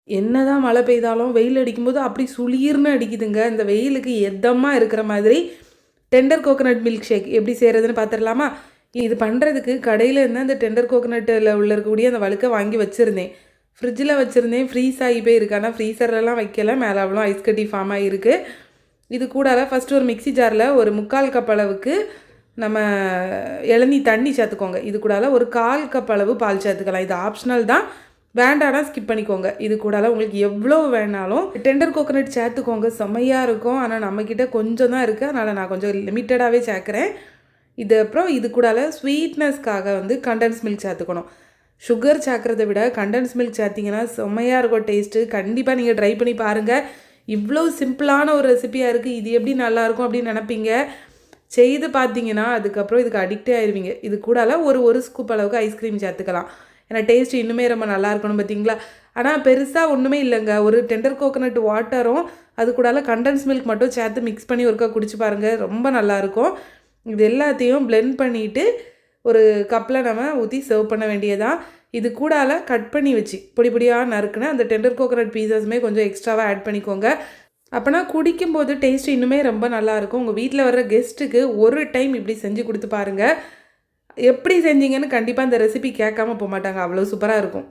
என்னதான் மழை பெய்தாலும் வெயில் அடிக்கும்போது அப்படி சுளீர்னு அடிக்குதுங்க. இந்த வெயிலுக்கு எதமாக இருக்கிற மாதிரி டெண்டர் கோகோனட் மில்க் ஷேக் எப்படி செய்கிறதுன்னு பார்த்துடலாமா? இது பண்ணுறதுக்கு கடையில் இருந்து அந்த டெண்டர் கோகோனட்டில் உள்ள இருக்கக்கூடிய அந்த வழுக்க வாங்கி வச்சுருந்தேன். ஃப்ரிட்ஜில் வச்சுருந்தேன், ஃப்ரீஸ் ஆகி போயிருக்கு. ஆனால் ஃப்ரீசர்லாம் வைக்கல, மேலே அவ்வளோ ஐஸ் கட்டி ஃபார்ம் ஆகிருக்கு. இது கூட ஃபஸ்ட்டு ஒரு மிக்சி ஜாரில் ஒரு 3/4 கப் அளவுக்கு நம்ம இளநீ தண்ணி சேர்த்துக்கோங்க. இது கூட ஒரு 1/4 கப் அளவு பால் சேர்த்துக்கலாம். இது ஆப்ஷனல் தான், வேண்டானா ஸ்கிப் பண்ணிக்கோங்க. இது கூட உங்களுக்கு எவ்வளோ வேணாலும் டெண்டர் கோகோனட் சேர்த்துக்கோங்க, செம்மையாக இருக்கும். ஆனால் நம்மக்கிட்ட கொஞ்சம் தான் இருக்குது, அதனால் நான் கொஞ்சம் லிமிட்டடாகவே சேர்க்குறேன். அப்புறம் இது கூட ஸ்வீட்னஸ்க்காக கண்டென்ஸ் மில்க் சேர்த்துக்கணும். சுகர் சேர்க்குறத விட கண்டென்ஸ் மில்க் சேர்த்திங்கன்னா செம்மையாக இருக்கும் டேஸ்ட்டு. கண்டிப்பாக நீங்கள் ட்ரை பண்ணி பாருங்கள். இவ்வளோ சிம்பிளான ஒரு ரெசிபியாக இருக்குது, இது எப்படி நல்லாயிருக்கும் அப்படின்னு நினப்பீங்க. செய்து பார்த்தீங்கன்னா அதுக்கப்புறம் இதுக்கு அடிக்டே ஆயிடுவீங்க. இது கூட ஒரு ஸ்கூப் அளவுக்கு ஐஸ்கிரீம் சேர்த்துக்கலாம். ஏன்னா டேஸ்ட்டு இன்னுமே ரொம்ப நல்லா இருக்கணும் பார்த்தீங்களா. ஆனால் பெருசாக ஒன்றுமே இல்லைங்க. ஒரு டெண்டர் கோகோனட் வாட்டரும் அது கூட கண்டென்ஸ் மில்க் மட்டும் சேர்த்து மிக்ஸ் பண்ணி ஒருக்கா குடிச்சு பாருங்கள், ரொம்ப நல்லாயிருக்கும். இது எல்லாத்தையும் பிளெண்ட் பண்ணிவிட்டு ஒரு கப்பில் நம்ம ஊற்றி சர்வ் பண்ண வேண்டியதான். இது கூட கட் பண்ணி வச்சு பொடி பொடியாக நறுக்குன்னு அந்த டெண்டர் கோகோனட் பீசஸுமே கொஞ்சம் எக்ஸ்ட்ராவாக ஆட் பண்ணிக்கோங்க. அப்போனா குடிக்கும்போது டேஸ்ட்டு இன்னுமே ரொம்ப நல்லாயிருக்கும். உங்கள் வீட்டில் வர்ற கெஸ்ட்டுக்கு ஒரு டைம் இப்படி செஞ்சு கொடுத்து பாருங்கள். எப்படி செஞ்சீங்கன்னு கண்டிப்பாக இந்த ரெசிபி கேட்காம போக மாட்டாங்க, அவ்வளோ சூப்பராக இருக்கும்.